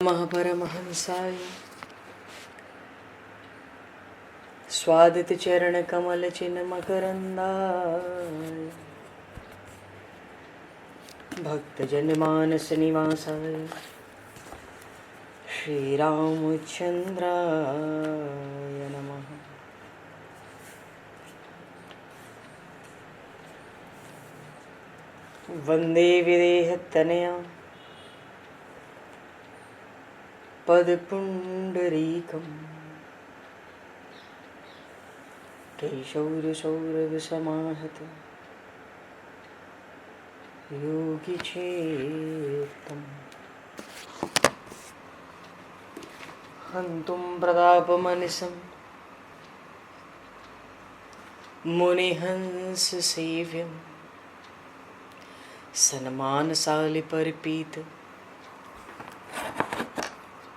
नमः परमहंसाय स्वादित चरण कमल चिन्ह मकरंदाय भक्तजन मानस निवासाय श्री रामचंद्राय नमः। वंदे विदेहतनया पदपुंडरीकम् केशौरसौरभसमाहत योगिचेत्तम् हन्तुं प्रतापमनिशं मुनिहंससेव्यं सन्मानशालिपरिपीत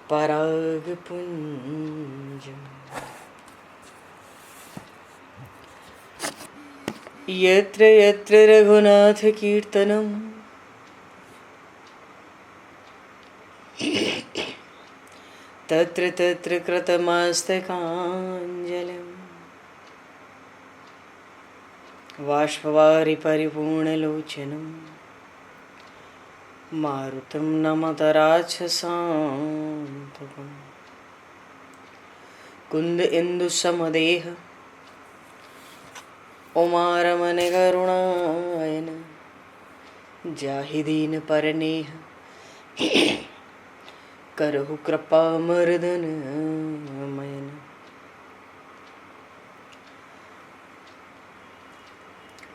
परागपुञ्जम् यत्र यत्र रघुनाथकीर्तनं तत्र तत्र कृतमस्तकाञ्जलिं बाष्पवारि परिपूर्णलोचनं मारुतं नमत राक्षसान्तकम् कुन्द इंदुसमदेह उमारमण करुणायन जाहि दीन परनेह करहु कृपा मर्दन मयन।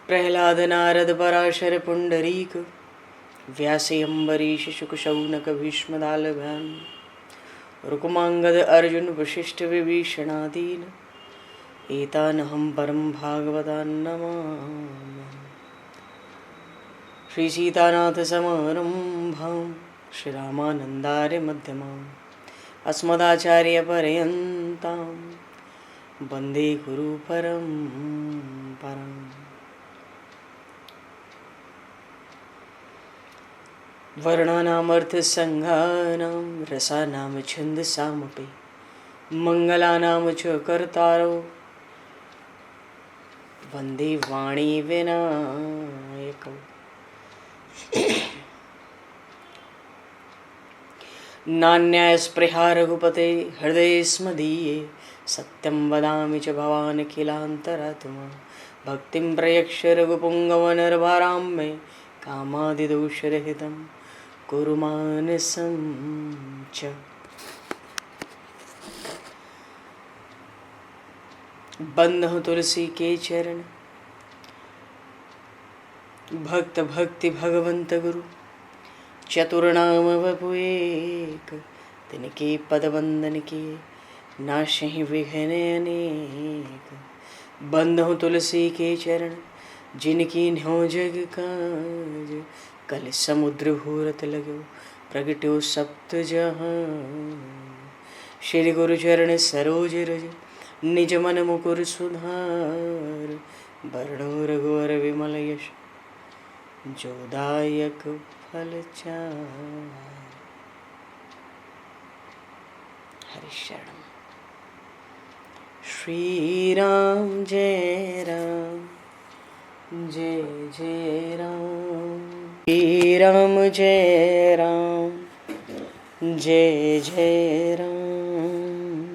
प्रहलाद नारद पराशर पुंडरीक व्यासे अम्बरीश शुक शौनक भीष्म दालभ्याम रुक्मांगद अर्जुन वशिष्ठ विभीषणादीन एतानहं परम भागवतान् नमामि। श्री सीतानाथ समारंभां श्री रामानन्दार्य मध्यमाम् अस्मदाचार्य पर्यन्तां वन्दे गुरु परम्पराम्। वर्णानामर्थसङ्घानां रसानां छन्दसामपि मङ्गलानां च कर्तारो वन्दे वाणी विनायकौ। नान्यास्पृहा रघुपते हृदये स्मदीये सत्यं वदामि च भवान् अखिलान्तरात्मा भक्तिं प्रयक्ष रघुपुङ्गवनर्वरां मे कामादिदोषरहितं कुरु मानसं च। बंधु तुलसी के चरण भक्त भक्ति भगवंत गुरु चतुर्नाम वपु एक तिनके पद वंदन के नाशहि विघ्न अनेक। बंधु तुलसी के चरण जिनकी न्यो जग काज कल समुद्र घोरत लगो प्रगट्यो सप्त जहां। श्री गुरु चरण सरोज रज निज मन मुकुर सुधार वर्णो रघुवर विमल यश जोदायक फलचार। हरि शरण। श्री राम जय राम जय जय राम श्री राम जय राम जय जय राम।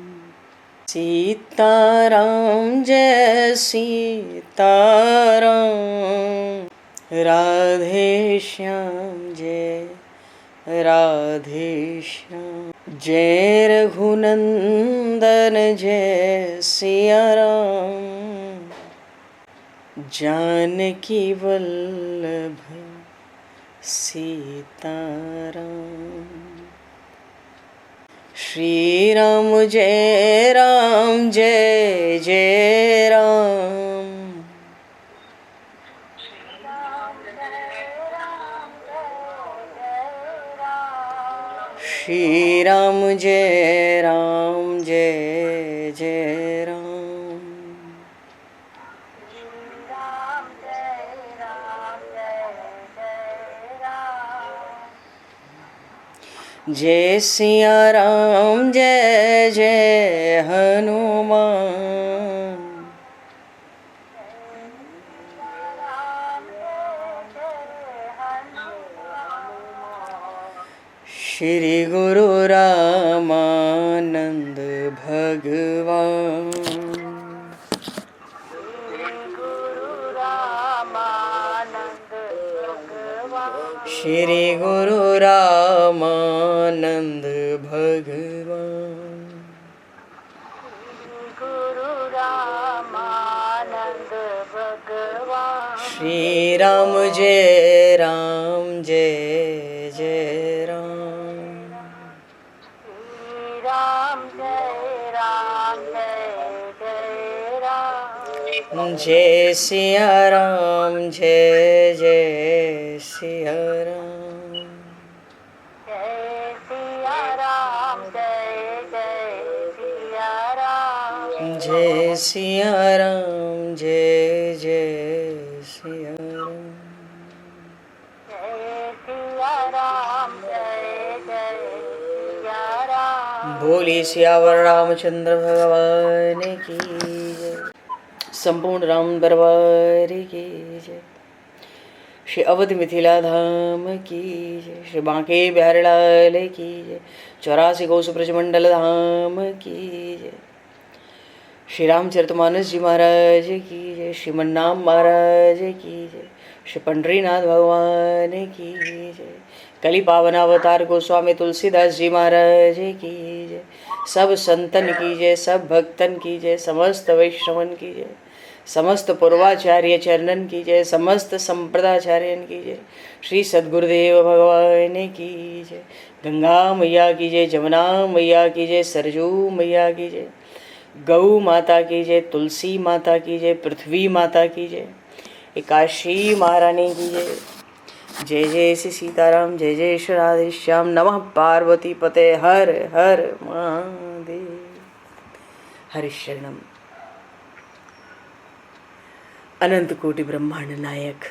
सीताराम जय सीताराम राधे श्याम जय राधे श्याम। जय रघुनंदन जय सिया राम जानकी वल्लभ सीताराम। श्री राम जय जय राम श्री राम जय जय राम। जय सिया राम जय जय हनुमान। श्री गुरु रामानंद भगवान। श्री गुरु रामानंद भगवान। श्री राम जय जय राम। जय सिया राम जय जय सिया राम। जय सिया राम जय जय सिया राम। बोली सियावर रामचंद्र भगवान की जय। संपूर्ण राम दरबार की जय। श्री अवध मिथिला धाम की जय। श्री बांके बिहारी लाल की जय। 84 कोस ब्रजमंडल धाम की जय। श्री रामचरितमानस जी महाराज की जय। श्रीमन्नाम महाराज की जय। श्री पंडरीनाथ भगवान की जय। कली पावन अवतार गोस्वामी तुलसीदास जी महाराज की जय। सब संतन की जय, सब भक्तन की जय, समस्त वैष्णवन की जय, समस्त पूर्वाचार्य चरणन की जय, समस्त संप्रदाचार्यन की जय। श्री सद्गुरुदेव भगवान की जय। गंगा मैया की जय, जमुना मैया की जय, सरजू मैया की जय, गौ माता की जय, तुलसी माता की जय, पृथ्वी माता की जय, एकाशी महारानी की जय। जय जय श्री सीताराम, जय जय श्री राधे श्याम। नमः पार्वती पते हर हर महादेव। हरिशरणम। अनंत कोटि ब्रह्मांड नायक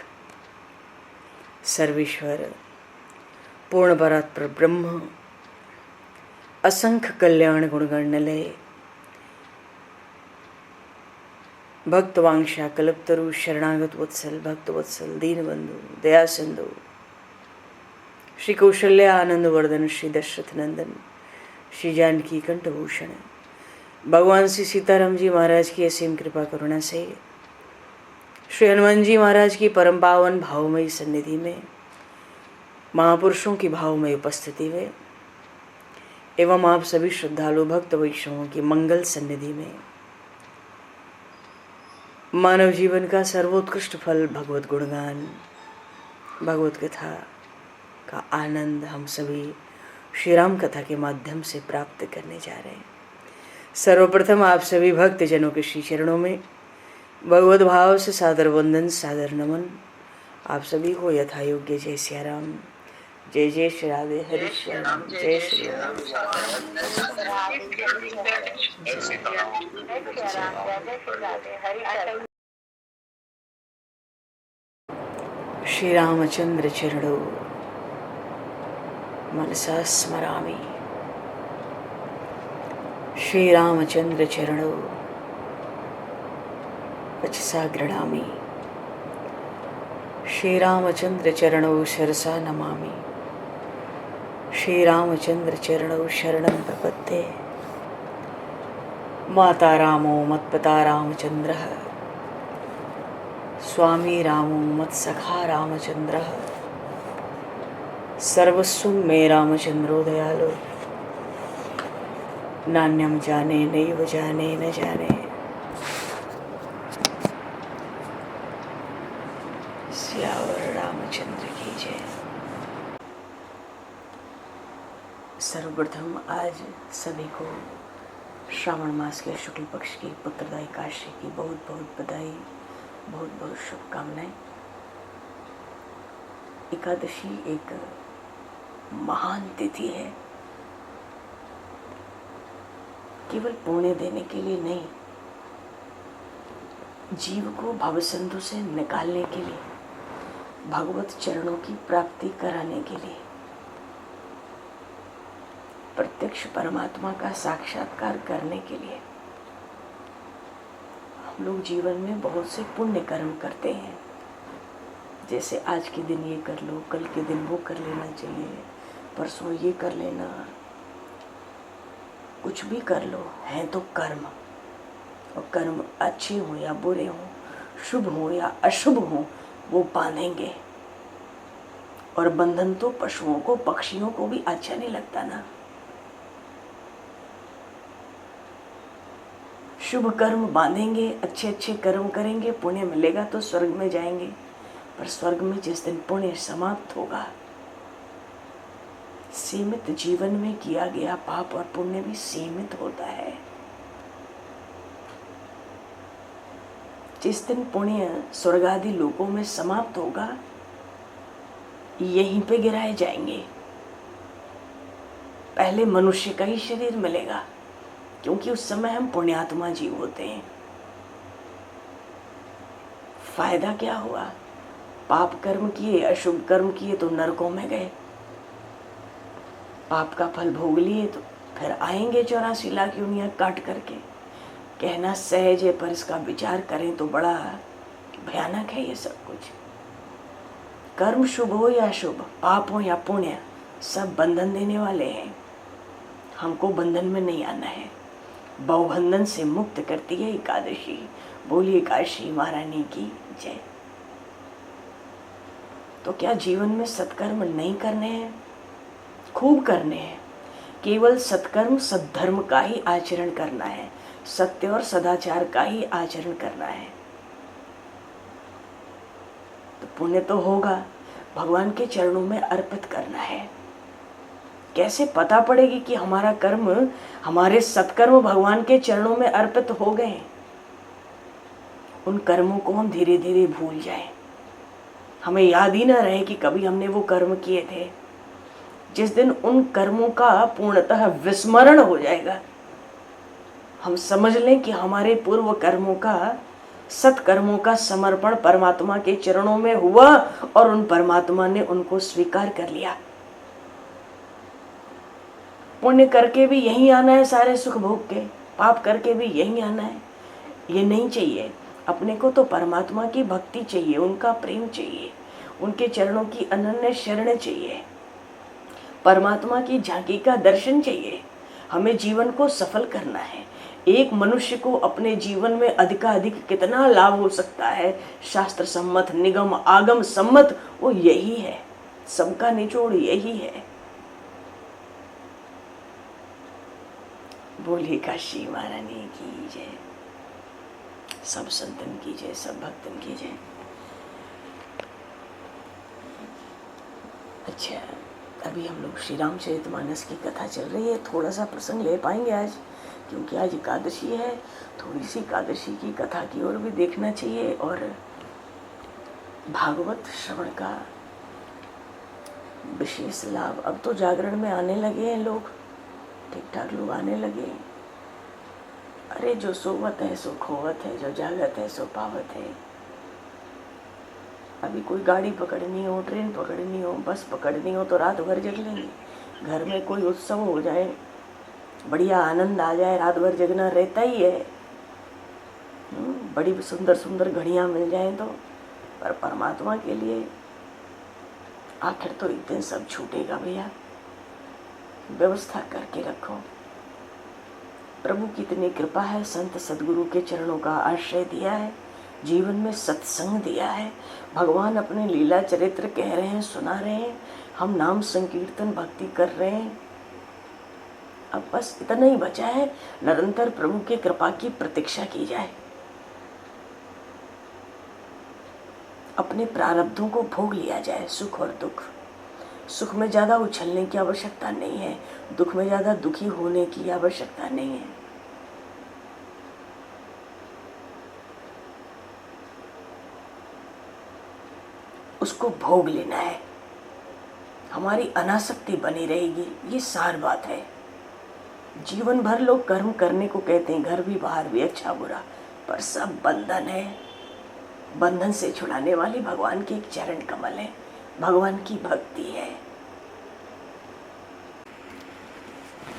सर्वेश्वर पूर्ण परात्पर ब्रह्म असंख्य कल्याण गुणगणलय भक्तवांशा कल्पतरु शरणागत वत्सल भक्तवत्सल दीनबंधु दया सिंधु श्री कौशल्य आनंद वर्धन श्री दशरथ नंदन श्री जानकी कंठभूषण भगवान श्री सीताराम जी महाराज की असीम कृपा करुणा से श्री हनुमान जी महाराज की परम पावन भावमयी सन्निधि में महापुरुषों की भावमयी उपस्थिति में एवं आप सभी श्रद्धालु भक्त वैष्णवों की मंगल सन्निधि में मानव जीवन का सर्वोत्कृष्ट फल भगवत गुणगान भगवत कथा का आनंद हम सभी श्री राम कथा के माध्यम से प्राप्त करने जा रहे हैं। सर्वप्रथम आप सभी भक्त जनों के श्री चरणों में भगवत भाव से सादर वंदन सादर नमन। आप सभी को यथा योग्य जय सिया राम, जय जय श्री राधे हरि श्याम, जय श्री राम। श्री रामचंद्र चरणों मनसा स्मरामि। श्री रामचंद्र चरणों वचसा गृह्णामि। श्री रामचंद्र चरणों शिरसा नमामि। श्री रामचंद्र चरणों शरणं प्रपद्ये। माता रामो मत्पिता रामचंद्रः, स्वामी रामो मत्सखा रामचंद्रः, सर्वस्वं मे रामचंद्रो दयालो, नान्यं जाने नैव जाने न जाने। सियावर रामचंद्र की जय। सर्वप्रथम आज सभी को श्रावण मास के शुक्ल पक्ष की पुत्रदा एकादशी की बहुत बहुत बधाई, बहुत बहुत शुभकामनाएं। एकादशी एक महान तिथि है, केवल पुण्य देने के लिए नहीं, जीव को भवसिंधु से निकालने के लिए, भगवत चरणों की प्राप्ति कराने के लिए। प्रत्यक्ष परमात्मा का साक्षात्कार करने के लिए हम लोग जीवन में बहुत से पुण्य कर्म करते हैं। जैसे आज के दिन ये कर लो, कल के दिन वो कर लेना चाहिए, परसों ये कर लेना, कुछ भी कर लो, है तो कर्म। और कर्म अच्छे हों या बुरे हों, शुभ हों या अशुभ हों, वो बांधेंगे। और बंधन तो पशुओं को, पक्षियों को भी अच्छा नहीं लगता ना। शुभ कर्म बांधेंगे, अच्छे अच्छे कर्म करेंगे, पुण्य मिलेगा तो स्वर्ग में जाएंगे। पर स्वर्ग में जिस दिन पुण्य समाप्त होगा, सीमित जीवन में किया गया पाप और पुण्य भी सीमित होता है। जिस दिन पुण्य स्वर्ग आदि लोकों में समाप्त होगा, यहीं पे गिराए जाएंगे। पहले मनुष्य का ही शरीर मिलेगा, क्योंकि उस समय हम पुण्यात्मा जीव होते हैं। फायदा क्या हुआ? पाप कर्म किए, अशुभ कर्म किए तो नरकों में गए, पाप का फल भोग लिए तो फिर आएंगे 84 लाख योनियां काट करके। कहना सहज है, पर इसका विचार करें तो बड़ा भयानक है ये सब कुछ। कर्म शुभ हो या अशुभ, पाप हो या पुण्य, सब बंधन देने वाले हैं। हमको बंधन में नहीं आना है। बहुबंधन से मुक्त करती है एकादशी। बोलिए काशी महारानी की जय। तो क्या जीवन में सत्कर्म नहीं करने हैं? खूब करने हैं। केवल सत्कर्म सद्धर्म का ही आचरण करना है, सत्य और सदाचार का ही आचरण करना है। तो पुण्य तो होगा, भगवान के चरणों में अर्पित करना है। कैसे पता पड़ेगी कि हमारा कर्म, हमारे सत्कर्म भगवान के चरणों में अर्पित हो गए? उन कर्मों को हम धीरे धीरे भूल जाएं, हमें याद ही ना रहे कि कभी हमने वो कर्म किए थे। जिस दिन उन कर्मों का पूर्णतः विस्मरण हो जाएगा, हम समझ लें कि हमारे पूर्व कर्मों का, सत्कर्मों का समर्पण परमात्मा के चरणों में हुआ और उन परमात्मा ने उनको स्वीकार कर लिया। पुण्य करके भी यहीं आना है सारे सुख भोग के, पाप करके भी यहीं आना है, ये नहीं चाहिए। अपने को तो परमात्मा की भक्ति चाहिए, उनका प्रेम चाहिए, उनके चरणों की अनन्य शरण चाहिए, परमात्मा की झांकी का दर्शन चाहिए। हमें जीवन को सफल करना है। एक मनुष्य को अपने जीवन में अधिकाधिक कितना लाभ हो सकता है, शास्त्र सम्मत, निगम आगम सम्मत, वो यही है। सबका निचोड़ यही है। बोलिए काशी महारानी की जय। सब संतन की जय, सब भक्तन की जय। अच्छा, अभी हम लोग श्री रामचरितमानस की कथा चल रही है। थोड़ा सा प्रसंग ले पाएंगे आज, क्योंकि आज एकादशी है। थोड़ी सी एकादशी की कथा की ओर भी देखना चाहिए और भागवत श्रवण का विशेष लाभ। अब तो जागरण में आने लगे हैं लोग, ठीक ठाक लोग आने लगे। अरे जो सोवत है सो खोवत है, जो जागत है सो पावत है। अभी कोई गाड़ी पकड़नी हो, ट्रेन पकड़नी हो, बस पकड़नी हो तो रात भर जग लेंगे। घर में कोई उत्सव हो जाए, बढ़िया आनंद आ जाए, रात भर जगना रहता ही है। बड़ी सुंदर सुंदर घड़ियां मिल जाए तो, पर परमात्मा के लिए आखिर तो एक दिन सब छूटेगा भैया। व्यवस्था करके रखो। प्रभु की इतनी कृपा है, संत सदगुरु के चरणों का आश्रय दिया है, जीवन में सत्संग दिया है। भगवान अपने लीला चरित्र कह रहे हैं, सुना रहे हैं, हम नाम संकीर्तन भक्ति कर रहे हैं। अब बस इतना ही बचा है, निरंतर प्रभु की कृपा की प्रतीक्षा की जाए। अपने प्रारब्धों को भोग लिया जाए, सुख और दुख। सुख में ज्यादा उछलने की आवश्यकता नहीं है, दुख में ज्यादा दुखी होने की आवश्यकता नहीं है। उसको भोग लेना है, हमारी अनासक्ति बनी रहेगी। ये सार बात है। जीवन भर लोग कर्म करने को कहते हैं, घर भी बाहर भी, अच्छा बुरा, पर सब बंधन है। बंधन से छुड़ाने वाली भगवान के एक चरण कमल है, भगवान की भक्ति है।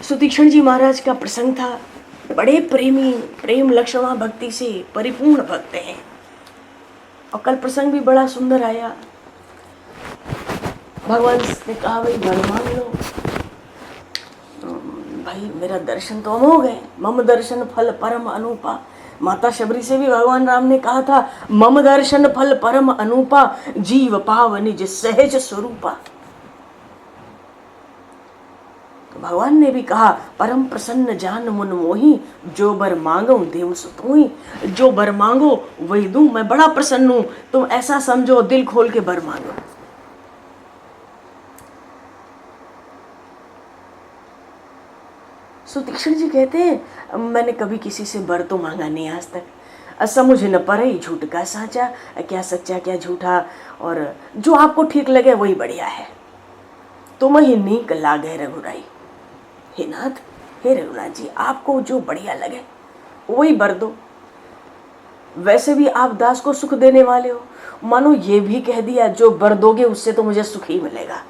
सुतीक्षण जी महाराज का प्रसंग था। बड़े प्रेमी, प्रेम लक्षणा भक्ति से परिपूर्ण भक्त हैं। और कल प्रसंग भी बड़ा सुंदर आया। भगवान ने कहा भाई वर मांग लो। भाई मेरा दर्शन तो अमोघ है, मम दर्शन फल परम अनूपा। माता शबरी से भी भगवान राम ने कहा था मम दर्शन फल परम अनूपा, जीव पाव निज सहज स्वरूपा। तो भगवान ने भी कहा परम प्रसन्न जान मुन मोही, जो बर मांगो देव सुतोही। जो बर मांगो वही दूं, मैं बड़ा प्रसन्न हूं, तुम ऐसा समझो दिल खोल के बर मांगो। सुतीक्षण जी कहते हैं मैंने कभी किसी से बर तो मांगा नहीं आज तक। समझ न पड़े झूठ का साचा, क्या सच्चा क्या झूठा, और जो आपको ठीक लगे वही बढ़िया है। तुम ही नीक लागे रघुराई। हे नाथ, हे रघुनाथ जी, आपको जो बढ़िया लगे वही बर दो। वैसे भी आप दास को सुख देने वाले हो, मानो ये भी कह दिया जो बर दोगे उससे तो मुझे सुख ही मिलेगा।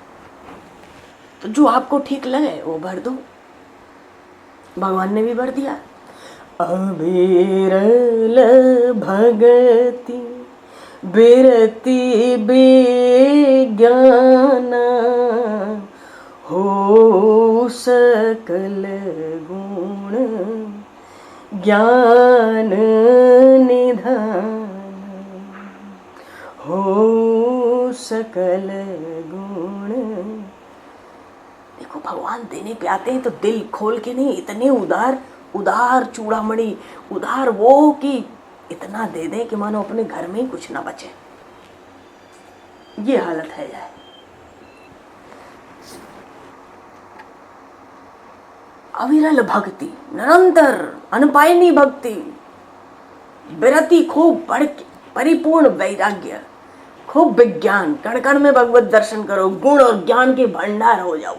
तो जो आपको ठीक लगे वो भर दो। भगवान ने भी भर दिया। अबेरल भगति बिरति बेज्ञाना, हो सकल गुण ज्ञान निधान, हो सकल गुण। देखो भगवान देने पे आते हैं तो दिल खोल के नहीं, इतने उदार उदार चूड़ामणि, उदार वो कि इतना दे दें कि मानो अपने घर में ही कुछ ना बचे। ये हालत है जाए। अविरल भक्ति, निरंतर अनपायनी भक्ति, विरति खूब बढ़ के, परिपूर्ण वैराग्य, खूब विज्ञान, कण कण में भगवत दर्शन करो, गुण और ज्ञान के भंडार हो जाओ।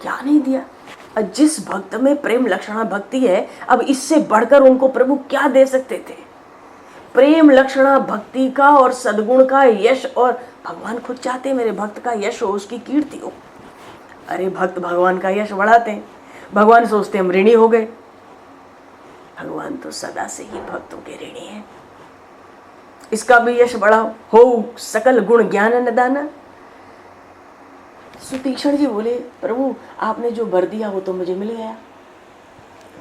क्या नहीं दिया। जिस भक्त में प्रेम लक्षणा भक्ति है, अब इससे बढ़कर उनको प्रभु क्या दे सकते थे। प्रेम लक्षणा भक्ति का और सद्गुण का यश, और भगवान खुद चाहते मेरे भक्त का यश हो, उसकी कीर्ति हो। अरे भक्त भगवान का यश बढ़ाते हैं, भगवान सोचते हम ऋणी हो गए। भगवान तो सदा से ही भक्तों के ऋणी हैं। इसका भी यश बढ़ाओ, हो सकल गुण ज्ञान निदाना। सुतीक्षण जी बोले प्रभु आपने जो वर दिया वो तो मुझे मिल गया।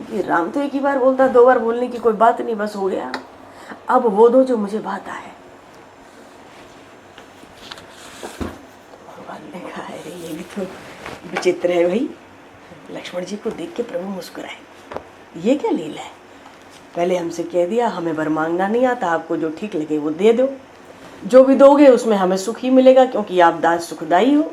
कि राम तो एक ही बार बोलता, दो बार बोलने की कोई बात नहीं, बस हो गया। अब वो दो जो मुझे बात है। भगवान ने कहा अरे ये भी तो विचित्र है भाई। लक्ष्मण जी को देख के प्रभु मुस्कुराए, ये क्या लीला है। पहले हमसे कह दिया हमें वर मांगना नहीं आता, आपको जो ठीक लगे वो दे दो, जो भी दोगे उसमें हमें सुख ही मिलेगा, क्योंकि आप दास सुखदाई हो।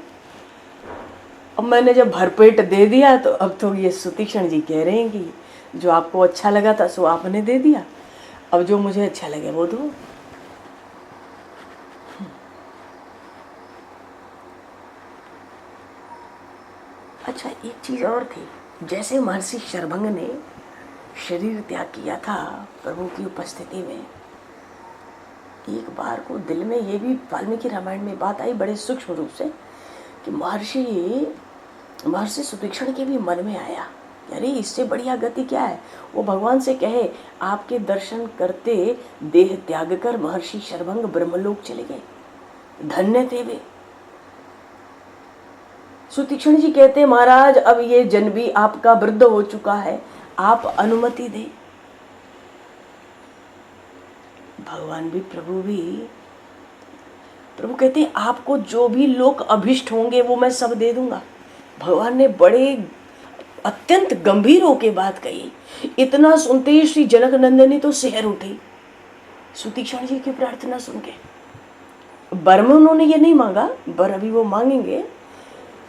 अब मैंने जब भरपेट दे दिया तो अब तो ये सुतीक्षण जी कह रहे हैं कि जो आपको अच्छा लगा था सो आपने दे दिया, अब जो मुझे अच्छा लगे वो दो। अच्छा एक चीज और थी, जैसे महर्षि शरभंग ने शरीर त्याग किया था प्रभु की उपस्थिति में, एक बार को दिल में ये भी वाल्मीकि रामायण में बात आई बड़े सूक्ष्म रूप से कि महर्षि सुतीक्षण के भी मन में आया अरे इससे बढ़िया गति क्या है। वो भगवान से कहे आपके दर्शन करते देह त्याग कर महर्षि शरभंग ब्रह्मलोक चले गए, धन्य थे वे। सुतीक्षण जी कहते महाराज अब ये जन भी आपका वृद्ध हो चुका है, आप अनुमति दें। भगवान भी प्रभु कहते हैं आपको जो भी लोक अभिष्ट होंगे वो मैं सब दे दूंगा। भगवान ने बड़े अत्यंत गंभीर होकर बात कही। इतना सुनते ही श्री जनक नंदनी तो सिहर उठी सुतीक्षण जी की प्रार्थना सुन के। वर में उन्होंने ये नहीं मांगा, वर अभी वो मांगेंगे,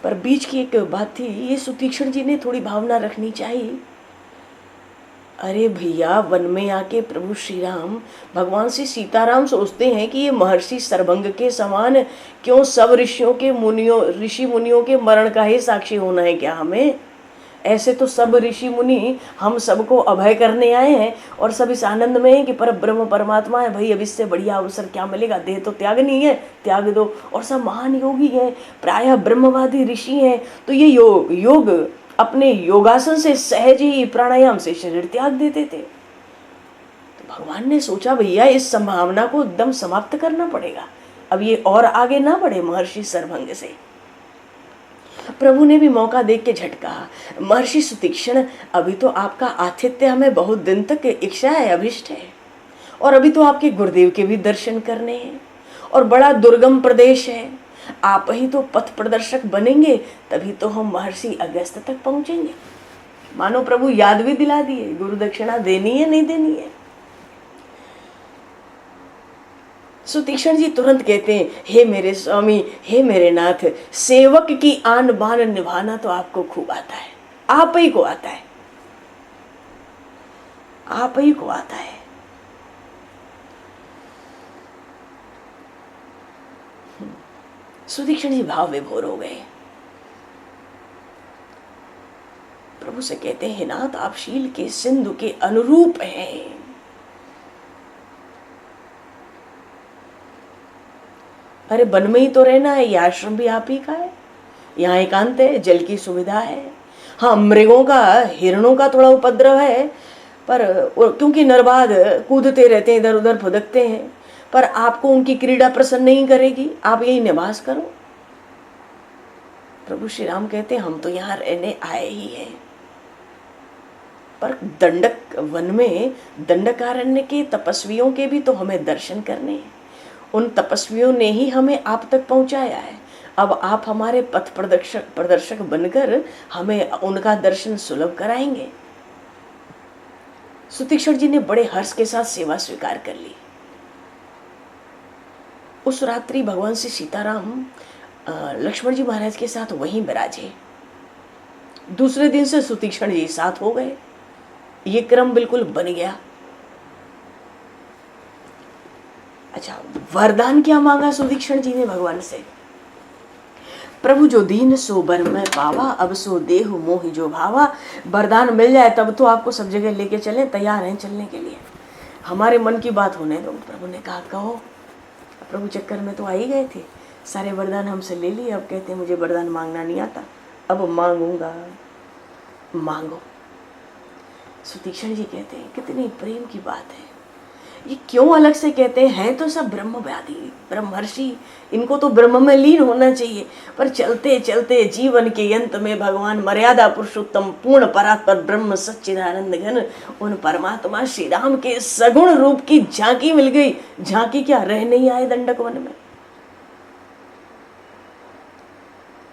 पर बीच की एक बात थी, ये सुतीक्षण जी ने थोड़ी भावना रखनी चाहिए। अरे भैया वन में आके प्रभु श्री राम भगवान से सीताराम सोचते हैं कि ये महर्षि शरभंग के समान क्यों सब ऋषि मुनियों के मरण का ही साक्षी होना है क्या हमें। ऐसे तो सब ऋषि मुनि हम सबको अभय करने आए हैं और सब इस आनंद में है कि पर ब्रह्म परमात्मा है, भाई अब इससे बढ़िया अवसर क्या मिलेगा, देह तो त्यागनी है, त्याग दो। और सब महान योगी हैं, प्रायः ब्रह्मवादी ऋषि हैं, तो ये योग अपने योगासन से सहज ही प्राणायाम से शरीर त्याग देते थे। तो भगवान ने सोचा भैया इस संभावना को एकदम समाप्त करना पड़ेगा, अब ये और आगे ना बढ़े महर्षि सरभंग से। प्रभु ने भी मौका देख के झटका, महर्षि सुतीक्ष्ण अभी तो आपका आतिथ्य हमें बहुत दिन तक इच्छा है, अभिष्ट है, और अभी तो आपके गुरुदेव के भी दर्शन करने हैं और बड़ा दुर्गम प्रदेश है, आप ही तो पथ प्रदर्शक बनेंगे तभी तो हम महर्षि अगस्त तक पहुंचेंगे। मानो प्रभु याद भी दिला दिए, गुरु दक्षिणा देनी है नहीं देनी है। सुतीक्ष्ण जी तुरंत कहते हैं, हे मेरे स्वामी, हे मेरे नाथ, सेवक की आन बान निभाना तो आपको खूब आता है, आप ही को आता है, आप ही को आता है। सुतीक्ष्ण जी भाव विभोर हो गए, प्रभु से कहते हैं, नाथ आप शील के सिंधु के अनुरूप हैं। अरे वन में ही तो रहना है, ये आश्रम भी आप ही का है, यहाँ एकांत है, जल की सुविधा है। हाँ मृगों का, हिरणों का थोड़ा उपद्रव है, पर क्योंकि नरवाद कूदते रहते हैं, इधर उधर फुदकते हैं, पर आपको उनकी क्रीड़ा प्रसन्न नहीं करेगी, आप यही निवास करो। प्रभु श्री राम कहते हैं, हम तो यहाँ रहने आए ही हैं, पर दंडक वन में दंडकारण्य के तपस्वियों के भी तो हमें दर्शन करने हैं, उन तपस्वियों ने ही हमें आप तक पहुंचाया है, अब आप हमारे पथ प्रदर्शक बनकर हमें उनका दर्शन सुलभ कराएंगे। सुतीक्ष्ण जी ने बड़े हर्ष के साथ सेवा स्वीकार कर ली। उस रात्रि भगवान श्री सीताराम लक्ष्मण जी महाराज के साथ वहीं विराजे। दूसरे दिन से सुतीक्ष्ण जी साथ हो गए, ये क्रम बिल्कुल बन गया। अच्छा, वरदान क्या मांगा सुतीक्ष्ण जी ने भगवान से? प्रभु जो दीन सो बर में पावा, अब सो देहु मोहि जो भावा। वरदान मिल जाए तब तो आपको सब जगह लेके चले, तैयार हैं चलने के लिए, हमारे मन की बात होने दो। प्रभु ने कहा कहो। प्रभु चक्कर में तो आ ही गए थे, सारे वरदान हमसे ले लिए, अब कहते हैं मुझे वरदान मांगना नहीं आता, अब मांगूंगा, मांगो। सुतीक्ष्ण जी कहते हैं कितनी प्रेम की बात है, ये क्यों अलग से कहते हैं तो सब ब्रह्मवादी ब्रह्मर्षि, इनको तो ब्रह्म में लीन होना चाहिए, पर चलते चलते जीवन के अंत में भगवान मर्यादा पुरुषोत्तम पूर्ण परात्पर ब्रह्म सच्चिदानंद घन उन परमात्मा श्री राम के सगुण रूप की झांकी मिल गई। झांकी क्या, रह नहीं आए दंडक वन में।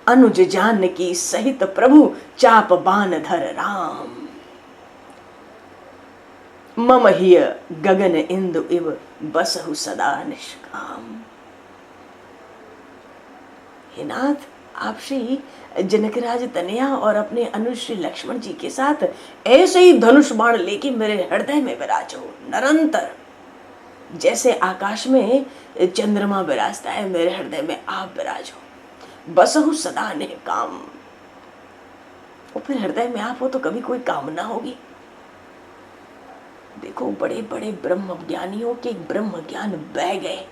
अनुज जानकी सहित प्रभु चाप बाण धर राम, मम हिय गगन इंदु इव बसहु सदा निष्काम। हे नाथ, आप श्री जनकराज तनया और अपने अनुज श्री लक्ष्मण जी के साथ ऐसे ही धनुष बाण लेके मेरे हृदय में विराजो निरंतर, जैसे आकाश में चंद्रमा विराजता है, मेरे हृदय में आप विराजो। बसहु सदा निष्काम, और फिर हृदय में आप हो तो कभी कोई कामना होगी। देखो बड़े बड़े ब्रह्म ज्ञानियों के ब्रह्म ज्ञान बह गए,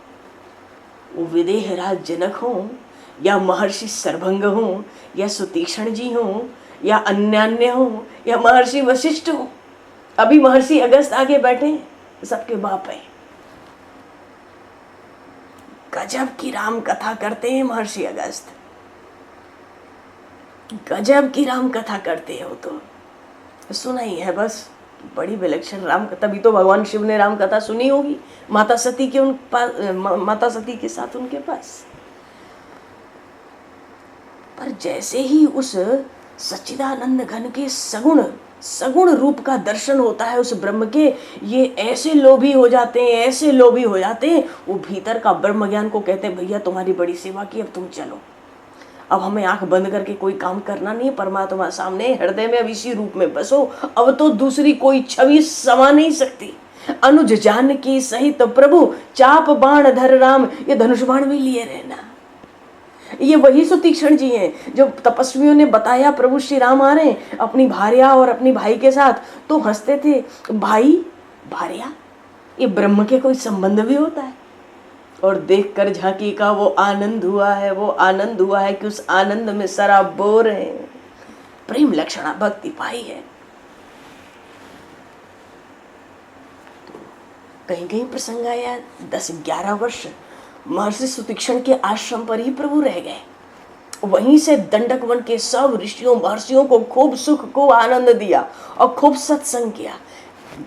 वो विदेह राज जनक हो या महर्षि सरभंग हो या सुतीक्ष्ण जी हो या अन्यान्य हो या महर्षि वशिष्ठ हो, अभी महर्षि अगस्त आगे बैठे हैं, सबके बाप है। गजब की राम कथा करते हैं महर्षि अगस्त, गजब की राम कथा करते हो, तो सुना ही है बस, बड़ी विलक्षण राम कथा। तभी तो भगवान शिव ने राम कथा सुनी होगी माता सती के माता सती के साथ उनके पास। पर जैसे ही उस सच्चिदानंद घन के सगुण रूप का दर्शन होता है उस ब्रह्म के, ये ऐसे लोभी हो जाते हैं, ऐसे लोभी हो जाते हैं, वो भीतर का ब्रह्म ज्ञान को कहते हैं भैया तुम्हारी बड़ी सेवा की, अब तुम चलो, अब हमें आंख बंद करके कोई काम करना नहीं है, परमात्मा सामने हृदय में अब इसी रूप में बसो, अब तो दूसरी कोई छवि समा नहीं सकती। अनुज जानकी सहित प्रभु चाप बाण धर राम, ये धनुष बाण भी लिए रहना, ये वही सुतीक्षण जी हैं जो तपस्वियों ने बताया प्रभु श्री राम आ रहे हैं अपनी भार्या और अपनी भाई के साथ, तो हंसते थे, भाई भार्या, ये ब्रह्म के कोई संबंध भी होता है। और देखकर झांकी का वो आनंद हुआ है, वो आनंद हुआ है कि उस आनंद में सराबोर है, प्रेम लक्षणा भक्ति पाई है। कहीं कहीं प्रसंग आया 10-11 वर्ष महर्षि सुतीक्षण के आश्रम पर ही प्रभु रह गए। वहीं से दंडक वन के सब ऋषियों महर्षियों को खूब सुख को आनंद दिया और खूब सत्संग किया।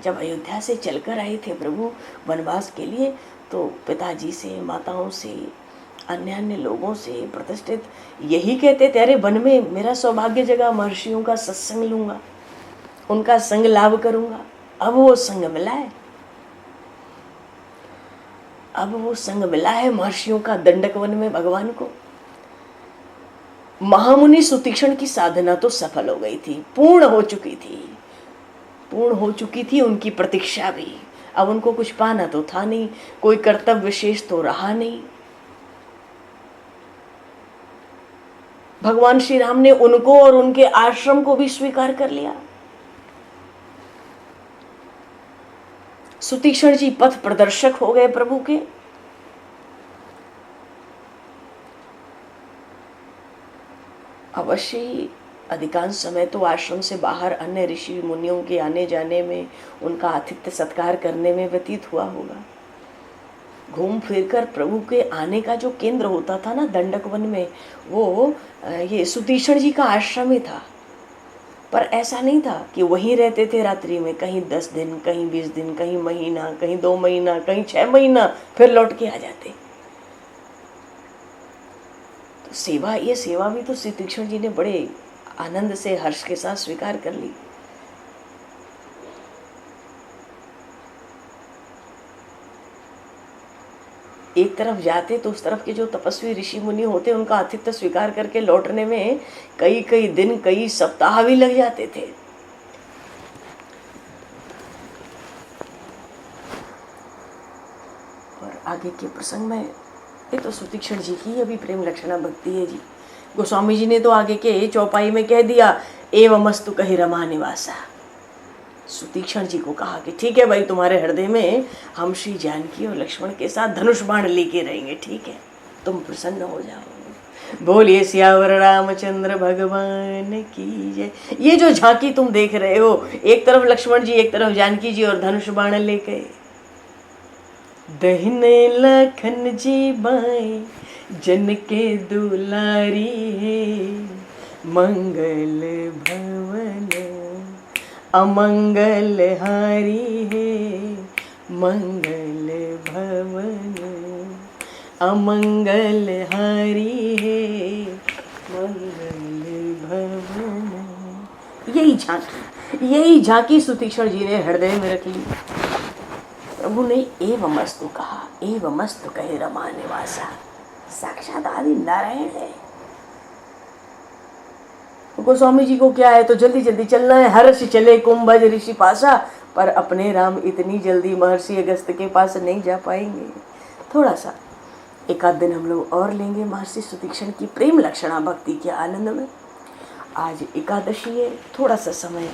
जब अयोध्या से चलकर आए थे प्रभु वनवास के लिए, तो पिताजी से, माताओं से, अन्य अन्य लोगों से प्रतिष्ठित यही कहते थे, अरे वन में मेरा सौभाग्य जगह, महर्षियों का सत्संग लूंगा, उनका संग लाभ करूंगा। अब वो संग मिला है, अब वो संग मिला है महर्षियों का दंडक वन में भगवान को। महामुनि सुतीक्षण की साधना तो सफल हो गई थी, पूर्ण हो चुकी थी, पूर्ण हो चुकी थी उनकी प्रतीक्षा भी। अब उनको कुछ पाना तो था नहीं, कोई कर्तव्य विशेष तो रहा नहीं। भगवान श्री राम ने उनको और उनके आश्रम को भी स्वीकार कर लिया। सुतीक्षण जी पथ प्रदर्शक हो गए प्रभु के। अवश्य ही अधिकांश समय तो आश्रम से बाहर अन्य ऋषि मुनियों के आने जाने में, उनका आतिथ्य सत्कार करने में व्यतीत हुआ होगा। घूम फिरकर प्रभु के आने का जो केंद्र होता था ना दंडक वन में, वो ये सुतीक्षण जी का आश्रम ही था। पर ऐसा नहीं था कि वहीं रहते थे रात्रि में, कहीं 10 दिन, कहीं 20 दिन, कहीं महीना, कहीं 2 महीना, कहीं 6 महीना, फिर लौट के आ जाते। तो सेवा, ये सेवा भी तो सुतीक्षण जी ने बड़े आनंद से, हर्ष के साथ स्वीकार कर ली। एक तरफ जाते तो उस तरफ के जो तपस्वी ऋषि मुनि होते, उनका आतिथ्य स्वीकार करके लौटने में कई कई दिन, कई सप्ताह भी लग जाते थे। और आगे के प्रसंग में, ये तो सुतीक्षण जी की अभी प्रेम लक्षणा भक्ति है जी। गोस्वामी जी ने तो आगे के चौपाई में कह दिया, एवमस्तु कहि रमा निवासा। सुतीक्षण जी को कहा कि ठीक है भाई, तुम्हारे हृदय में हम श्री जानकी और लक्ष्मण के साथ धनुष बाण लेके रहेंगे, ठीक है, तुम प्रसन्न हो जाओ। बोलिए सियावर रामचंद्र भगवान की जय। ये जो झांकी तुम देख रहे हो, एक तरफ लक्ष्मण जी, एक तरफ जानकी जी, और धनुष बाण लेके, दहिने लखन जी बाएं जन के दुलारी है, मंगल भवन अमंगल हारी है, मंगल भवन अमंगल हारी है, मंगल भवन। यही झांकी सुतीक्षण जी ने हृदय में रख ली। प्रभु ने एवमस्तु कहा, एवमस्तु कहे रमा निवासा। साक्षात आदि नारायण है। गोस्वामी जी को क्या है, तो जल्दी जल्दी चलना है, हर्ष चले कुंभज ऋषि पासा। पर अपने राम इतनी जल्दी महर्षि अगस्त के पास नहीं जा पाएंगे। थोड़ा सा एक आध दिन हम लोग और लेंगे महर्षि सुतीक्षण की प्रेम लक्षणा भक्ति के आनंद में। आज एकादशी है, थोड़ा सा समय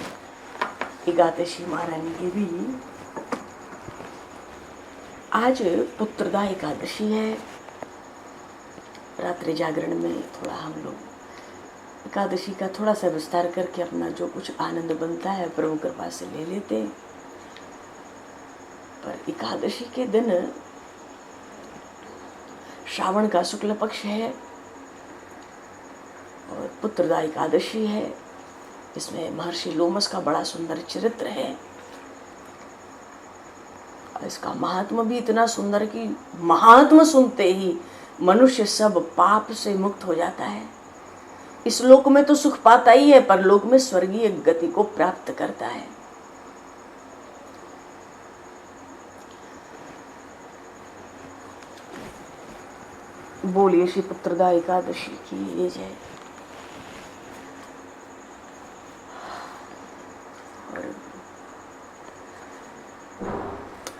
एकादशी महारानी की भी। आज पुत्रदा एकादशी है। रात्रि जागरण में थोड़ा हम लोग एकादशी का थोड़ा सा विस्तार करके अपना जो कुछ आनंद बनता है प्रभु कृपा से ले लेते हैं। पर एकादशी के दिन श्रावण का शुक्ल पक्ष है और पुत्रदा एकादशी है। इसमें महर्षि लोमस का बड़ा सुंदर चरित्र है और इसका महात्मा भी इतना सुंदर कि महात्मा सुनते ही मनुष्य सब पाप से मुक्त हो जाता है। इस लोक में तो सुख पाता ही है, पर लोक में स्वर्गीय गति को प्राप्त करता है। बोलिए श्री पुत्रदा एकादशी की ये जय।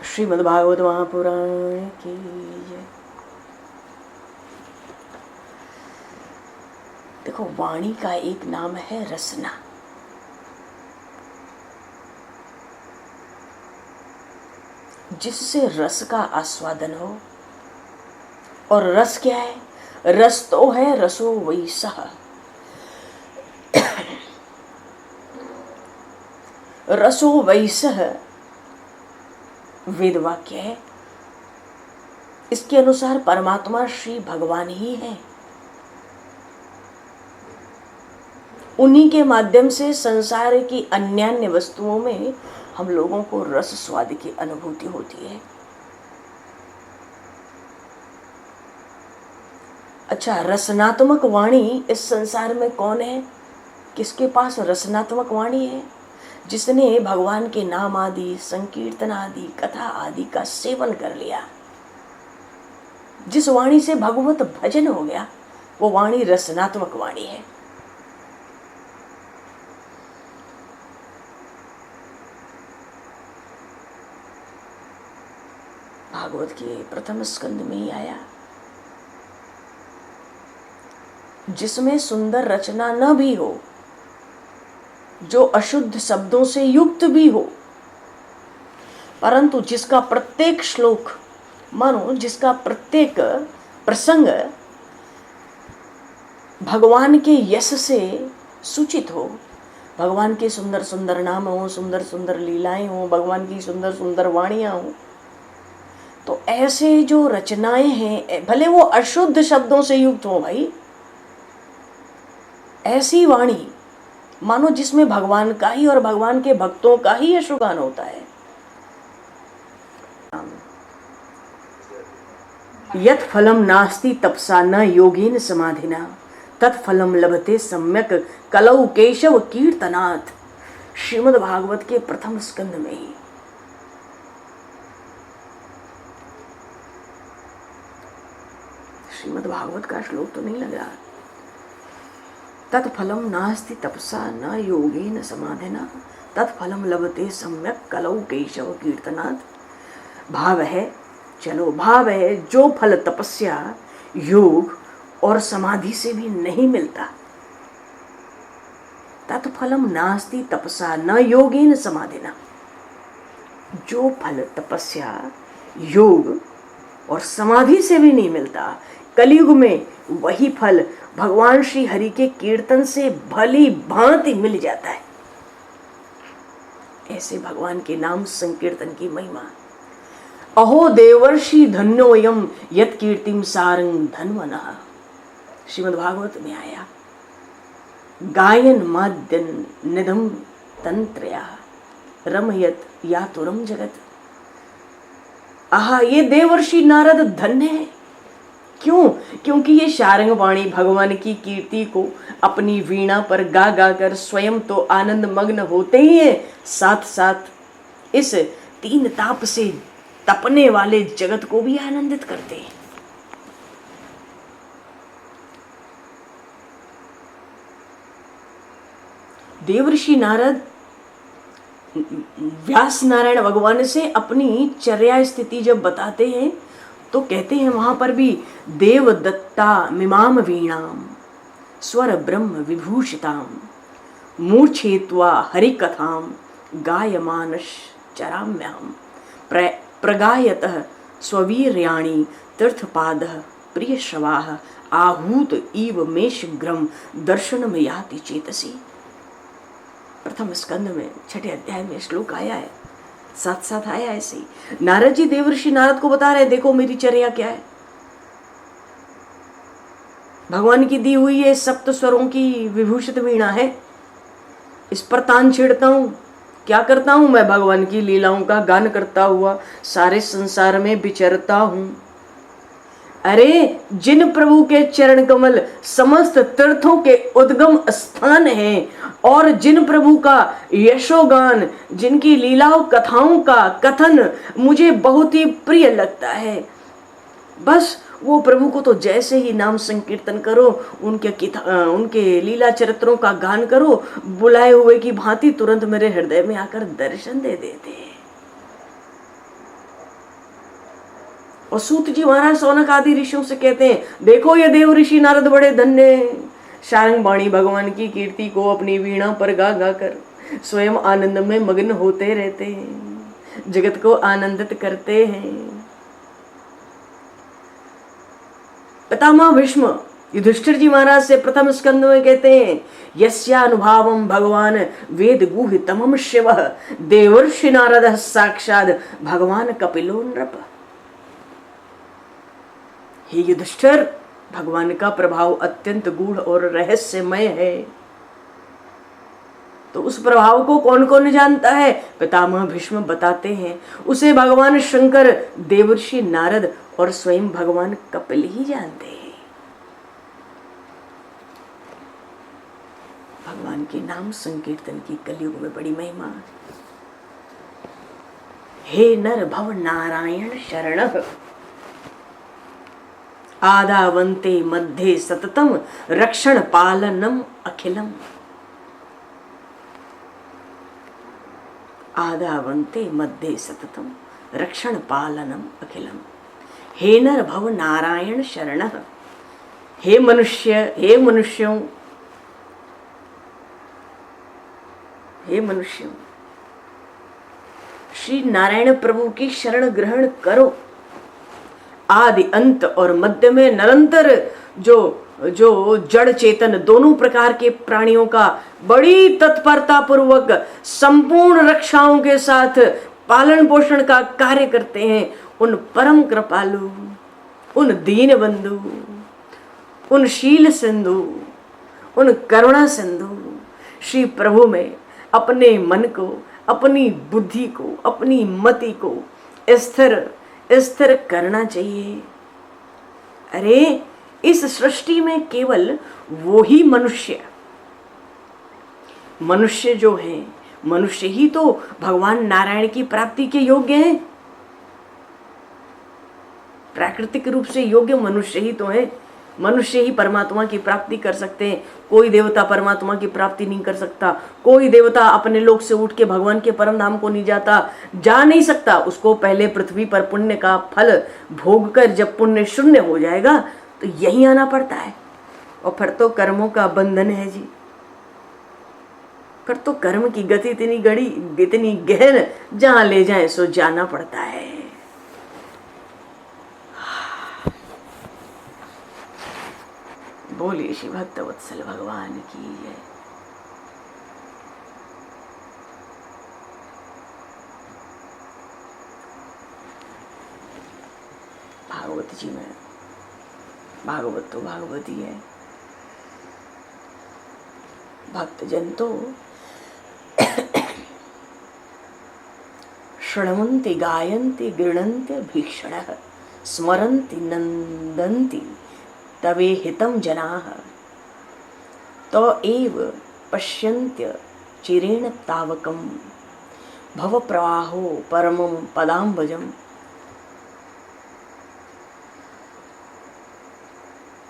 श्रीमद्भागवत महापुराण की जय। देखो, वाणी का एक नाम है रसना। जिससे रस का आस्वादन हो। और रस क्या है? रस तो है रसो वैसह। रसो वैसह वेद वाक्य है। इसके अनुसार परमात्मा श्री भगवान ही है। उन्हीं के माध्यम से संसार की अन्यान्य वस्तुओं में हम लोगों को रस स्वाद की अनुभूति होती है। अच्छा, रसनात्मक वाणी इस संसार में कौन है? किसके पास रसनात्मक वाणी है? जिसने भगवान के नाम आदि, संकीर्तन आदि, कथा आदि का सेवन कर लिया। जिस वाणी से भगवत भजन हो गया, वो वाणी रसनात्मक वाणी है। भागवत के प्रथम स्कंद में ही आया, जिसमें सुंदर रचना न भी हो, जो अशुद्ध शब्दों से युक्त भी हो, परंतु जिसका प्रत्येक श्लोक, मानो जिसका प्रत्येक प्रसंग भगवान के यश से सूचित हो, भगवान के सुंदर सुंदर नाम हो, सुंदर सुंदर लीलाएं हो, भगवान की सुंदर सुंदर वाणियां हो, तो ऐसे जो रचनाएं हैं, भले वो अशुद्ध शब्दों से युक्त हो भाई, ऐसी वाणी मानो जिसमें भगवान का ही और भगवान के भक्तों का ही यशोगान होता है। यत् फलम नास्ति तपसा न योगेन समाधिना तत्फलम लभते सम्यक कलौ केशव कीर्तनात्। श्रीमद् भागवत के प्रथम स्कंद में ही। श्रीमद् भागवत का श्लोक तो नहीं लग रहा। तत्फलम नास्ति तपसा न योगेन समाधिना तत्फलम लभते सम्यक कलौ केशव कीर्तनात्। भाव है, चलो भाव है, जो फल तपस्या, योग और समाधि से भी नहीं मिलता। तत्फलम नास्ति तपसा न योगेन समाधिना। जो फल तपस्या, योग और समाधि से भी नहीं मिलता, कलयुग में वही फल भगवान श्री हरि के कीर्तन से भली भांति मिल जाता है। ऐसे भगवान के नाम संकीर्तन की महिमा। अहो देवर्षि धन्योयम यत् कीर्तिम सारंग धन्वनः। श्रीमद् भागवत में आया, गायन माद्यन निधम तंत्रया रमयत यातुरम जगत। आहा, ये देवर्षि नारद धन्य है। क्यों? क्योंकि ये शारंग वाणी भगवान की कीर्ति को अपनी वीणा पर गा गा कर स्वयं तो आनंद मग्न होते ही हैं, साथ साथ इस तीन ताप से तपने वाले जगत को भी आनंदित करते हैं। देवर्षि नारद व्यास नारायण भगवान से अपनी चर्या स्थिति जब बताते हैं तो कहते हैं वहां पर भी, देव दत्ता मिमाम वीणाम स्वर ब्रह्म विभूषिताम मूर्छेत्वा हरिकथाम गायमानश चराम्याम प्रगायतः स्ववीर्याणि तीर्थपादः प्रियश्रवाः आहूत इव मे शीघ्रम दर्शनम याति चेतसी। प्रथम स्कंद में 6 अध्याय में श्लोक आया है, साथ साथ आया ऐसे ही। नारद जी देवर्षि नारद को बता रहे, देखो मेरी चर्या क्या है। भगवान की दी हुई ये सप्त स्वरों की विभूषित वीणा है, इस पर तान छेड़ता हूं। क्या करता हूं मैं? भगवान की लीलाओं का गान करता हुआ सारे संसार में विचरता हूं। अरे, जिन प्रभु के चरण कमल समस्त तीर्थों के उद्गम स्थान हैं और जिन प्रभु का यशोगान, जिनकी लीलाओं कथाओं का कथन मुझे बहुत ही प्रिय लगता है, बस वो प्रभु को तो जैसे ही नाम संकीर्तन करो, उनके लीला चरित्रों का गान करो, बुलाए हुए की भांति तुरंत मेरे हृदय में आकर दर्शन दे देते हैं। और सूत जी महाराज सौनक आदि ऋषियों से कहते हैं, देखो ये देव ऋषि नारद बड़े धन्य हैं। सारंगबाणी भगवान की कीर्ति को अपनी वीणा पर गा गा कर स्वयं आनंद में मग्न होते रहते हैं, जगत को आनंदित करते हैं। पितामह भीष्म युधिष्ठिर जी महाराज से प्रथम स्कंद में कहते हैं, यस्यानुभावं भगवान वेद गुहितमं शिव देवर्षि नारद साक्षात भगवान कपिलो नृप। हे युधिष्ठिर, भगवान का प्रभाव अत्यंत गूढ़ और रहस्यमय है। तो उस प्रभाव को कौन कौन जानता है? पितामह भीष्म बताते हैं, उसे भगवान शंकर, देवर्षि नारद और स्वयं भगवान कपिल ही जानते हैं। भगवान के नाम संकीर्तन की कलयुग में बड़ी महिमा। हे नर भव नारायण शरण आदावन्ते मध्ये सततम रक्षण पालनम अखिलम। आदावन्ते मध्ये सततम रक्षण पालनम अखिलम। हे नर भव नारायण शरण। हे मनुष्य, हे मनुष्यों, हे मनुष्यों, श्री नारायण प्रभु की शरण ग्रहण करो। आदि अंत और मध्य में निरंतर जो जड़ चेतन दोनों प्रकार के प्राणियों का बड़ी तत्परता पूर्वक संपूर्ण रक्षाओं के साथ पालन पोषण का कार्य करते हैं, उन परम कृपालु, उन दीन बंधु, उन शील सिंधु, उन करुणा सिंधु श्री प्रभु में अपने मन को, अपनी बुद्धि को, अपनी मति को स्थिर करना चाहिए। अरे इस सृष्टि में केवल वो ही मनुष्य जो है, मनुष्य ही तो भगवान नारायण की प्राप्ति के योग्य हैं। प्राकृतिक रूप से योग्य मनुष्य ही तो है। मनुष्य ही परमात्मा की प्राप्ति कर सकते हैं। कोई देवता परमात्मा की प्राप्ति नहीं कर सकता। कोई देवता अपने लोक से उठ के भगवान के परम धाम को नहीं जा नहीं सकता। उसको पहले पृथ्वी पर पुण्य का फल भोग कर जब पुण्य शून्य हो जाएगा तो यहीं आना पड़ता है। और फिर तो कर्मों का बंधन है जी। फिर तो कर्म की गति इतनी गहन, जहां ले जाए सो जाना पड़ता है। बोलिए श्री भक्त वत्सल भगवान की जय। भागवत जी में, भागवत तो भागवत ही है। भक्तजन तो शृण्वन्ति गायन्ति गृह्णन्ति भीषणः स्मरन्ति नन्दन्ति तवे हितं जनाः तो एव पश्यन्त्य चिरेण तावकं भव प्रवाहो परमं पदाम्बजम्।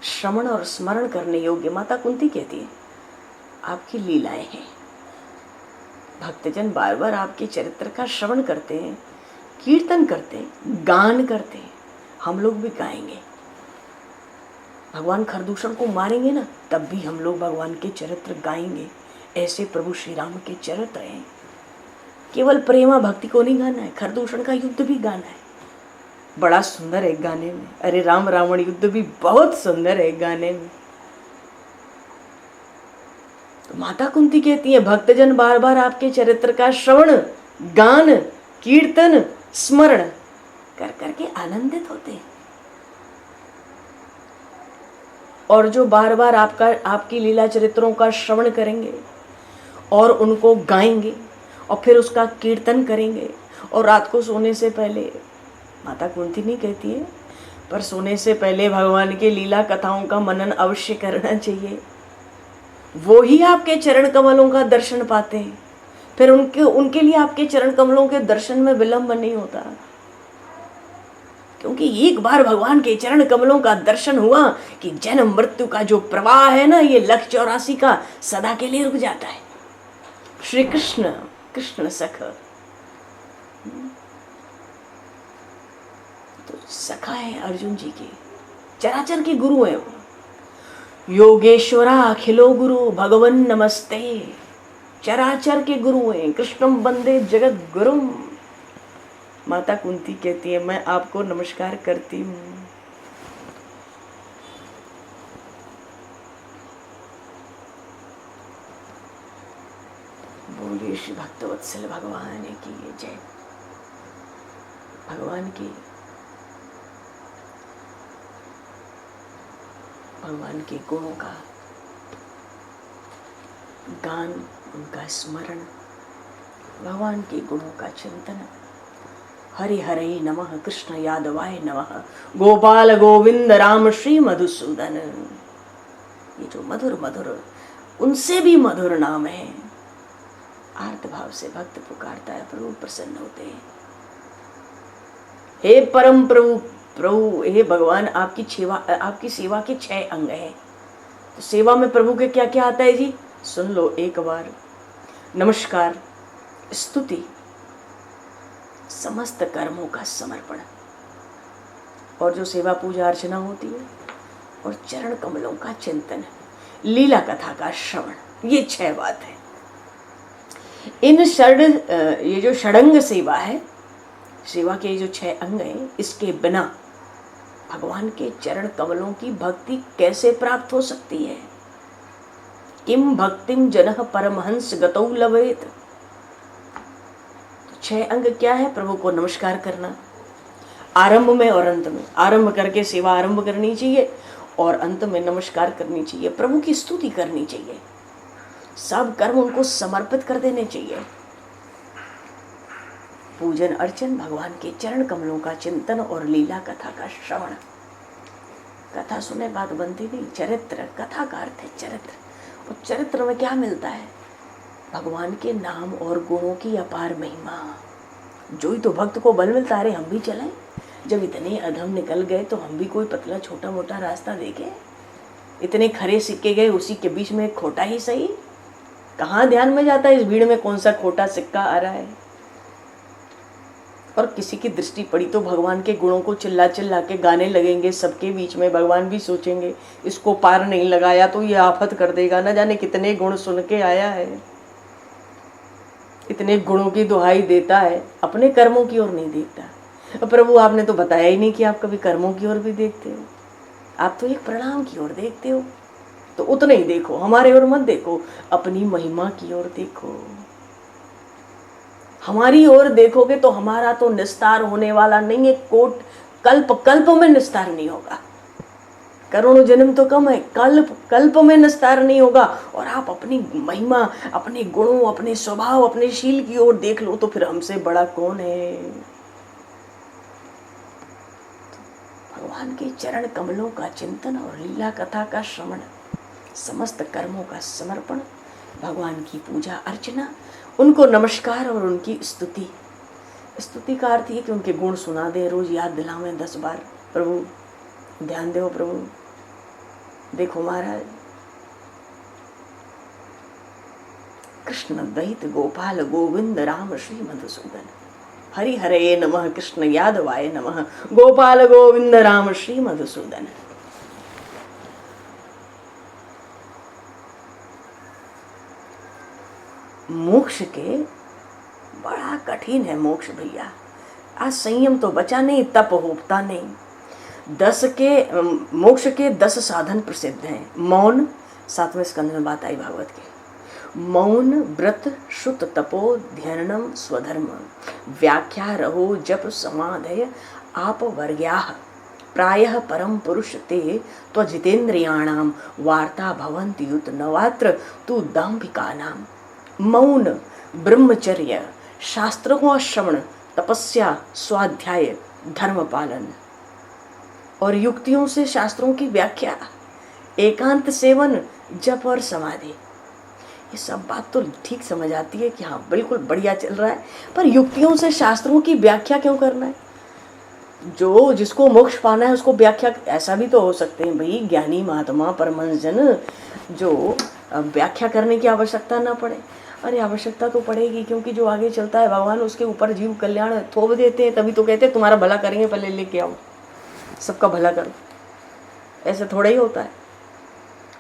श्रवण और स्मरण करने योग्य माता कुंती कहती है, आपकी लीलाएं हैं। भक्तजन बार बार आपके चरित्र का श्रवण करते हैं, कीर्तन करते हैं, गान करते हैं। हम लोग भी गाएंगे। भगवान खरदूषण को मारेंगे ना, तब भी हम लोग भगवान के चरित्र गाएंगे। ऐसे प्रभु श्री राम के चरित्र हैं। केवल प्रेमा भक्ति को नहीं गाना है, खरदूषण का युद्ध भी गाना है। बड़ा सुंदर है गाने में। अरे राम रावण युद्ध भी बहुत सुंदर है गाने में। तो माता कुंती कहती है, भक्तजन बार बार आपके चरित्र का श्रवण, गान, कीर्तन, स्मरण कर करके आनंदित होते हैं। और जो बार बार आपकी लीला चरित्रों का श्रवण करेंगे और उनको गाएंगे और फिर उसका कीर्तन करेंगे, और रात को सोने से पहले, माता कुंती नहीं कहती है, पर सोने से पहले भगवान के लीला कथाओं का मनन अवश्य करना चाहिए। वो ही आपके चरण कमलों का दर्शन पाते हैं। फिर उनके लिए आपके चरण कमलों के दर्शन में विलंब नहीं होता, क्योंकि एक बार भगवान के चरण कमलों का दर्शन हुआ कि जन्म मृत्यु का जो प्रवाह है ना, ये 184 का सदा के लिए रुक जाता है। श्री कृष्ण, कृष्ण सख, तो सखा है अर्जुन जी के, चराचर के गुरु है वो। योगेश्वरा अखिलो गुरु भगवन नमस्ते। चराचर के गुरु हैं, कृष्णम वंदे जगत गुरुम। माता कुंती कहती है मैं आपको नमस्कार करती हूँ। बोलिए श्री भक्तवत्सल भगवान की जय। भगवान के गुणों का गान, उनका स्मरण, भगवान के गुणों का चिंतन। हरि हरे नमः, कृष्ण यादवाय नमः, गोपाल गोविंद राम श्री मधुसूदन। ये जो मधुर मधुर, उनसे भी मधुर नाम है। आर्त भाव से भक्त पुकारता है, प्रभु प्रसन्न होते हैं। हे परम प्रभु, प्रभु हे भगवान, आपकी सेवा के 6 अंग हैं। तो सेवा में प्रभु के क्या क्या आता है जी, सुन लो एक बार। नमस्कार, स्तुति, समस्त कर्मों का समर्पण, और जो सेवा पूजा अर्चना होती है, और चरण कमलों का चिंतन, लीला कथा का श्रवण, ये 6 बात है। ये जो षडंग सेवा है, सेवा के जो 6 अंग हैं, इसके बिना भगवान के चरण कमलों की भक्ति कैसे प्राप्त हो सकती है। किम भक्तिम जनः परमहंस गतौ लभेत। तो 6 अंग क्या है, प्रभु को नमस्कार करना, आरंभ में और अंत में। आरंभ करके सेवा आरंभ करनी चाहिए और अंत में नमस्कार करनी चाहिए, प्रभु की स्तुति करनी चाहिए, सब कर्म उनको समर्पित कर देने चाहिए। पूजन अर्चन, भगवान के चरण कमलों का चिंतन और लीला कथा का श्रवण। कथा सुने बात बनती नहीं, चरित्र, कथा का अर्थ है चरित्र। और चरित्र में क्या मिलता है, भगवान के नाम और गुणों की अपार महिमा। जो ही तो भक्त को बल मिलता है, अरे हम भी चलें, जब इतने अधम निकल गए तो हम भी कोई पतला छोटा मोटा रास्ता देखें। इतने खरे सिक्के गए, उसी के बीच में एक खोटा ही सही। कहाँ ध्यान में जाता है इस भीड़ में कौन सा खोटा सिक्का आ रहा है। और किसी की दृष्टि पड़ी तो भगवान के गुणों को चिल्ला चिल्ला के गाने लगेंगे सबके बीच में। भगवान भी सोचेंगे इसको पार नहीं लगाया तो ये आफत कर देगा, न जाने कितने गुण सुन के आया है, इतने गुणों की दुहाई देता है, अपने कर्मों की ओर नहीं देखता। प्रभु आपने तो बताया ही नहीं कि आप कभी कर्मों की ओर भी देखते हो, आप तो एक प्रणाम की ओर देखते हो। तो उतना ही देखो, हमारे ओर मत देखो, अपनी महिमा की ओर देखो। हमारी ओर देखोगे तो हमारा तो निस्तार होने वाला नहीं है, कोट कल्प कल्प में निस्तार नहीं होगा। करोड़ों जन्म तो कम है, कल्प कल्प में निस्तार नहीं होगा। और आप अपनी महिमा, अपने गुणों, अपने स्वभाव, अपने शील की ओर देख लो तो फिर हमसे बड़ा कौन है। भगवान के चरण कमलों का चिंतन और लीला कथा का श्रवण, समस्त कर्मों का समर्पण, भगवान की पूजा अर्चना, उनको नमस्कार और उनकी स्तुति। स्तुति का अर्थ ये कि उनके गुण सुना दे, रोज याद दिलावें 10 बार। प्रभु ध्यान दो, प्रभु देखो महाराज, कृष्ण दहित गोपाल गोविंद राम श्री मधुसूदन। हरि हरे नमः, कृष्ण यादवाय नमः, गोपाल गोविंद राम श्री मधुसूदन। मोक्ष के बड़ा कठिन है मोक्ष भैया। आज संयम तो बचा नहीं, तप होता नहीं। मोक्ष के 10 साधन प्रसिद्ध हैं। मौन, 7वें स्कंद में बात आई भागवत के। मौन, व्रत, श्रुत, तपो, ध्यानम, स्वधर्म, व्याख्या, रहो, जप, समाधय, आप वर्ग्याः, प्रायः परम पुरुष ते त्वजितेन्द्रियाणाम वार्ता भवन्ति युत नवात्र तु दाम्भिकानाम। मौन, ब्रह्मचर्य, शास्त्रों का श्रवण, तपस्या, स्वाध्याय, धर्म पालन और युक्तियों से शास्त्रों की व्याख्या, एकांत सेवन, जप और समाधि। ये सब बात तो ठीक समझ आती है कि हाँ बिल्कुल बढ़िया चल रहा है, पर युक्तियों से शास्त्रों की व्याख्या क्यों करना है। जिसको मोक्ष पाना है उसको व्याख्या, ऐसा भी तो हो सकते हैं भाई ज्ञानी महात्मा परमहंस जन जो व्याख्या करने की आवश्यकता ना पड़े। अरे आवश्यकता तो पड़ेगी, क्योंकि जो आगे चलता है भगवान उसके ऊपर जीव कल्याण थोप देते हैं। तभी तो कहते हैं तुम्हारा भला करेंगे, पहले लेके आओ, सबका भला करो। ऐसे थोड़ा ही होता है।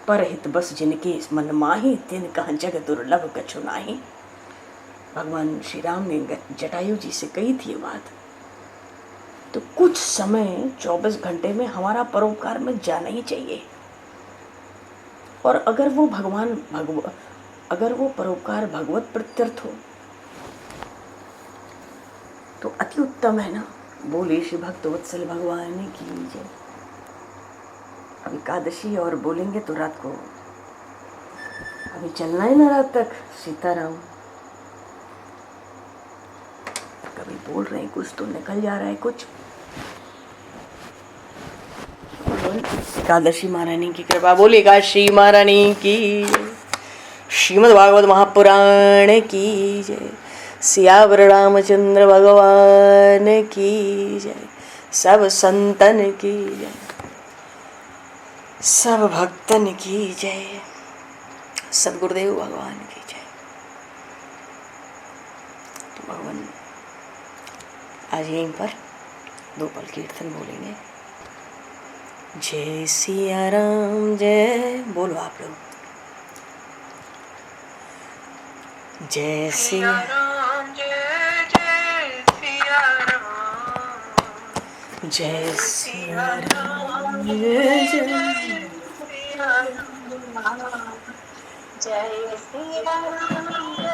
परहित बस जिनके मन माही, तिन कहा जग दुर्लभ कछु नाही। भगवान श्री राम ने जटायु जी से कही थी ये बात। तो कुछ समय 24 घंटे में हमारा परोपकार में जाना ही चाहिए। और अगर वो अगर वो परोपकार भगवत प्रत्यर्थ हो तो अति उत्तम है ना। बोले श्री भक्त वत्सल भगवान की जय। अब एकादशी और बोलेंगे तो रात को अभी चलना है ना रात तक। सीताराम कभी बोल रहे हैं कुछ तो निकल जा रहा है कुछ। एकादशी महारानी की कृपा। बोली एकादशी महारानी की जय। श्रीमद् भागवत महापुराण की जय। सियावर रामचंद्र भगवान की जय। सब संतन की जय, सब भक्तन की जय, सदगुरुदेव भगवान की जय। तो भगवान आज यहीं पर 2 पल कीर्तन बोलेंगे। जय सिया राम जय। बोलो आप लोग। जय सिया राम जय जय सिया राम। जय सिया राम जय जय सिया राम। जय सिया राम